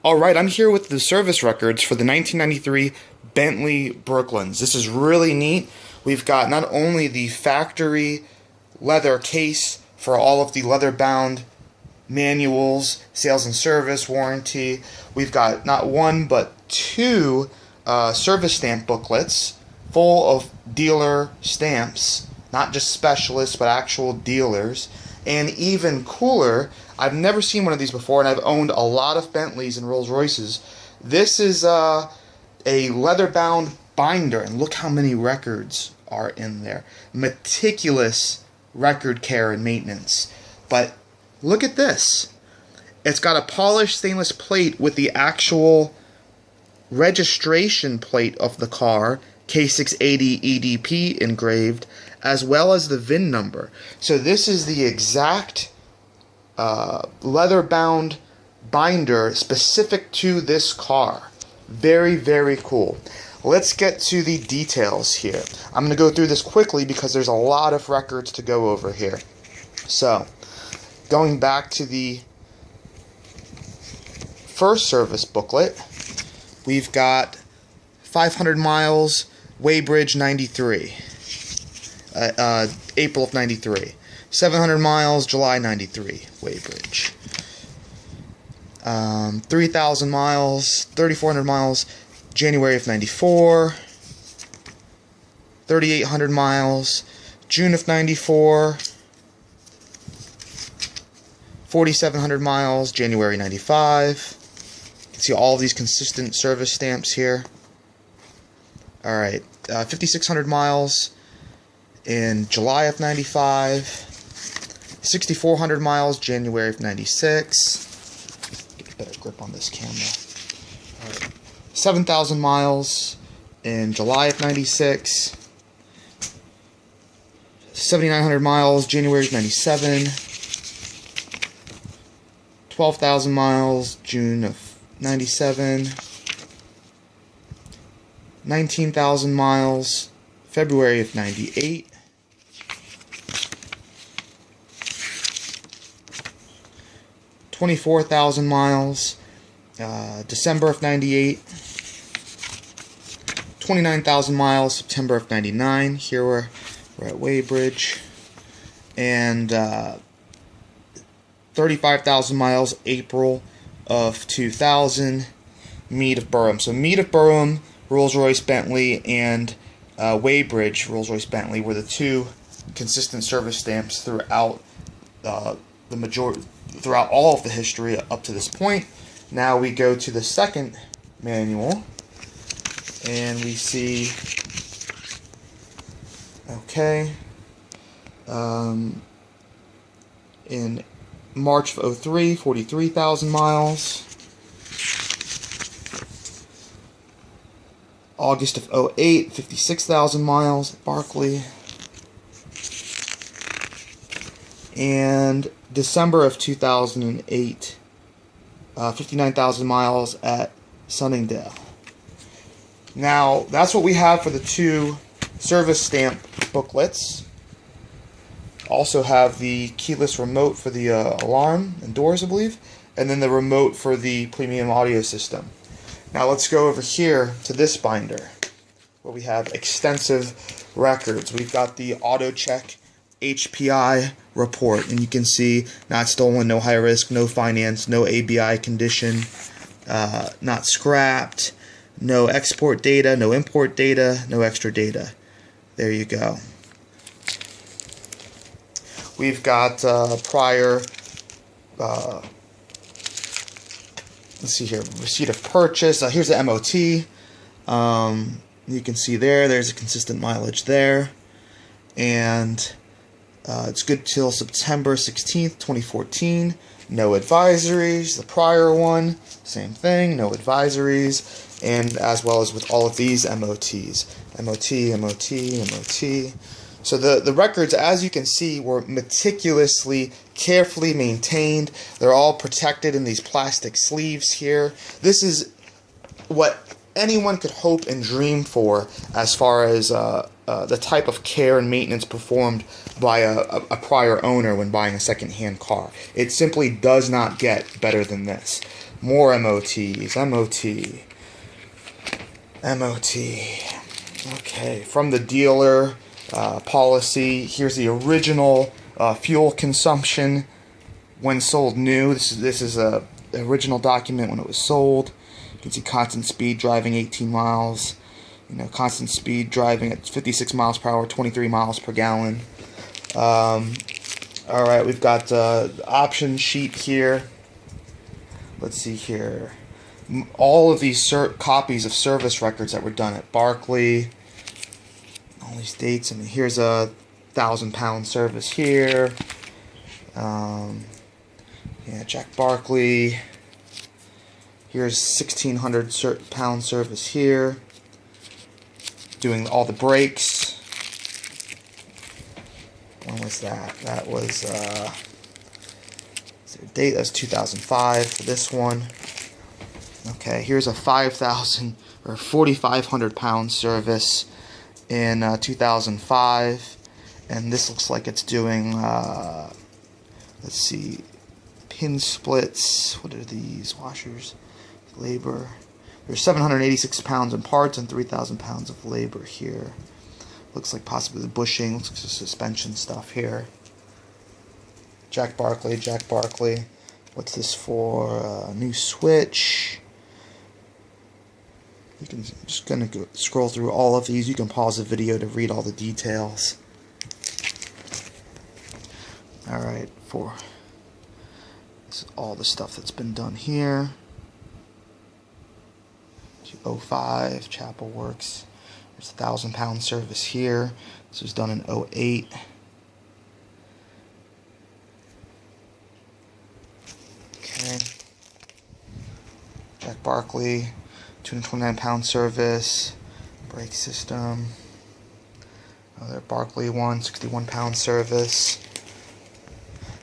Alright, I'm here with the service records for the 1993 Bentley Brooklyns. This is really neat. We've got not only the factory leather case for all of the leather-bound manuals, sales and service, warranty. We've got not one but two service stamp booklets full of dealer stamps, not just specialists but actual dealers. And even cooler, I've never seen one of these before, and I've owned a lot of Bentleys and Rolls-Royces. This is a leather-bound binder, and look how many records are in there. Meticulous record care and maintenance. But look at this. It's got a polished stainless plate with the actual registration plate of the car, K680 EDP engraved, as well as the VIN number. So this is the exact leather-bound binder specific to this car. Very, very cool. Let's get to the details here. I'm going to go through this quickly because there's a lot of records to go over here. So, going back to the first service booklet, we've got 500 miles, Weybridge 93. April of 93. 700 miles, July 93, Weybridge. 3,000 miles, 3,400 miles, January of 94. 3,800 miles, June of 94. 4,700 miles, January 95. You can see all these consistent service stamps here. Alright, 5,600 miles in July of 95, 6,400 miles, January of 96. Get a better grip on this camera. Right. 7,000 miles in July of 96, 7,900 miles, January of 97, 12,000 miles, June of 97, 19,000 miles, February of 98, 24,000 miles, December of 98, 29,000 miles, September of 99, here we're at Weybridge, and 35,000 miles, April of 2000, Mead of Burham. So Mead of Burham, Rolls-Royce, Bentley, and Weybridge, Rolls-Royce, Bentley were the two consistent service stamps throughout throughout all of the history up to this point. Now we go to the second manual, and we see, okay, in March of 03, 43,000 miles. August of 08, 56,000 miles at Barclay. And December of 2008, 59,000 miles at Sunningdale. Now, that's what we have for the two service stamp booklets. Also have the keyless remote for the alarm and doors, I believe, and then the remote for the premium audio system. Now let's go over here to this binder, where we have extensive records. We've got the AutoCheck HPI report, and you can see not stolen, no high risk, no finance, no ABI condition, not scrapped, no export data, no import data, no extra data. There you go. We've got prior, let's see here, receipt of purchase. Here's the MOT. You can see there's a consistent mileage there. And it's good till September 16th, 2014. No advisories. The prior one, same thing, no advisories. And as well as with all of these MOTs. MOT, MOT, MOT. So the records, as you can see, were meticulously, carefully maintained. They're all protected in these plastic sleeves here. This is what anyone could hope and dream for as far as the type of care and maintenance performed by a prior owner when buying a second-hand car. It simply does not get better than this. More MOTs. MOT. MOT. Okay, from the dealer policy, here's the original fuel consumption when sold new. This is a original document when it was sold. You can see constant speed driving 18 miles. You know, constant speed driving at 56 miles per hour, 23 miles per gallon. All right, we've got the option sheet here. Let's see here. All of these copies of service records that were done at Barkley. All these dates. I mean, here's a 1,000-pound service here. Yeah, Jack Barkley. Here's 1,600-pound service here. Doing all the brakes. When was that? That was date. That's 2005 for this one. Okay, here's a 5,000 or 4,500-pound service in 2005, and this looks like it's doing. Let's see, pin splits. What are these? Washers, labor. There's 786 pounds in parts and 3,000 pounds of labor here. Looks like possibly the bushing. Looks like the suspension stuff here. Jack Barkley. Jack Barkley. What's this for? New switch. You can just gonna go scroll through all of these. You can pause the video to read all the details. All right, this is all the stuff that's been done here. 05 Chapel Works. There's a 1,000-pound service here. This was done in 08. Okay. Jack Barkley, 229-pound service. Brake system. Another Barkley one, 61-pound service.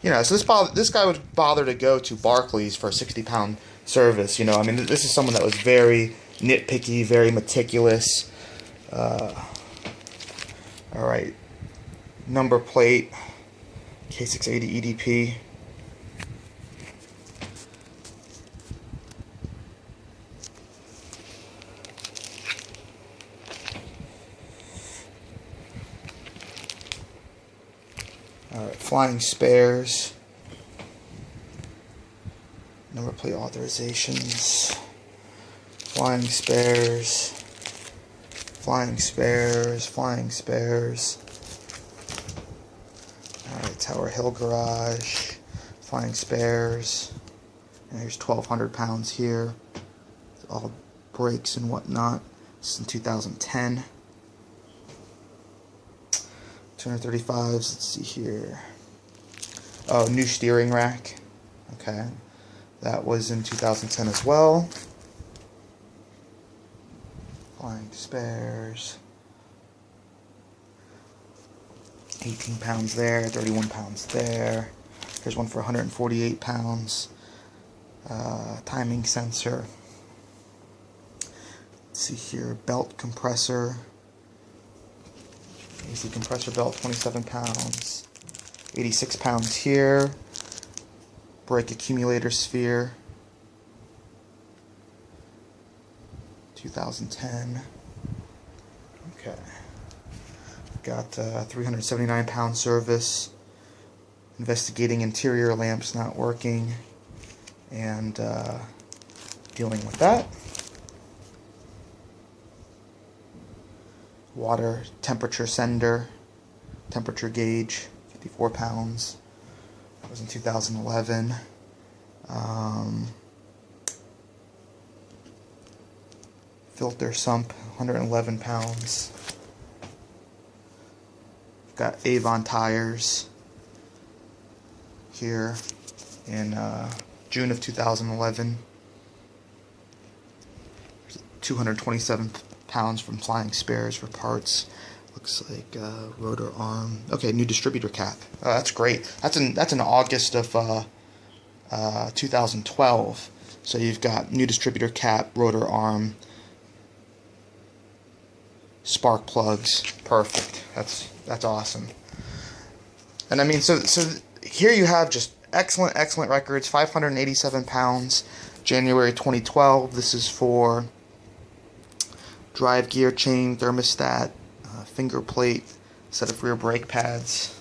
You know, so this guy would bother to go to Barkley's for a 60-pound service. You know, I mean, this is someone that was very nitpicky, very meticulous. Alright, number plate, K680 EDP. Alright, flying spares, number plate authorizations, flying spares, flying spares, flying spares. Alright, Tower Hill Garage, flying spares. And here's 1,200 pounds here. All brakes and whatnot. This is in 2010. 235s, let's see here. Oh, new steering rack. Okay. That was in 2010 as well. Flying spares. 18 pounds there, 31 pounds there. Here's one for 148 pounds. Timing sensor. Let's see here, belt compressor. AC compressor belt, 27 pounds. 86 pounds here. Brake accumulator sphere. 2010. Okay. Got 379-pound service. Investigating interior lamps not working. And dealing with that. Water temperature sender. Temperature gauge. 54 pounds. That was in 2011. Filter sump, 111 pounds. Got Avon tires here in June of 2011. 227 pounds from flying spares for parts. Looks like rotor arm. Okay, new distributor cap. Oh, that's great. That's in August of 2012. So you've got new distributor cap, rotor arm, spark plugs. Perfect. That's awesome. And I mean, so here you have just excellent records. 587 pounds. January 2012. This is for drive gear chain, thermostat, finger plate, set of rear brake pads,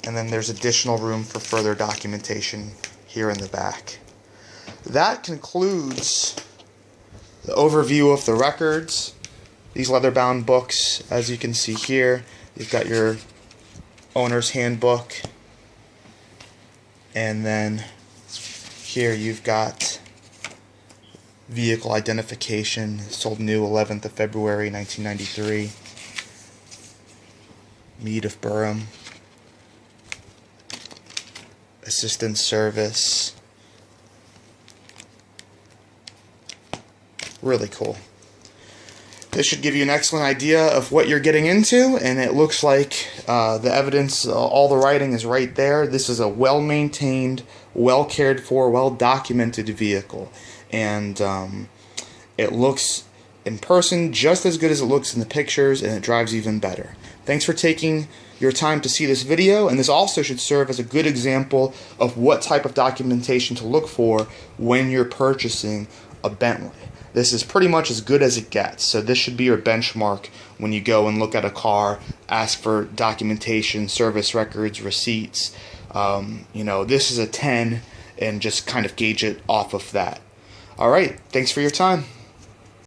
and then there's additional room for further documentation here in the back. That concludes the overview of the records. These leather-bound books, as you can see here, you've got your owner's handbook, and then here you've got vehicle identification, sold new 11th of February 1993, Mead of Burham, assistance service. Really cool. This should give you an excellent idea of what you're getting into, and it looks like the evidence, all the writing is right there. This is a well-maintained, well-cared for, well-documented vehicle, and it looks in person just as good as it looks in the pictures, and it drives even better. Thanks for taking your time to see this video, and this also should serve as a good example of what type of documentation to look for when you're purchasing a Bentley. This is pretty much as good as it gets, so this should be your benchmark when you go and look at a car, ask for documentation, service records, receipts. You know, this is a 10, and just kind of gauge it off of that. Alright, thanks for your time.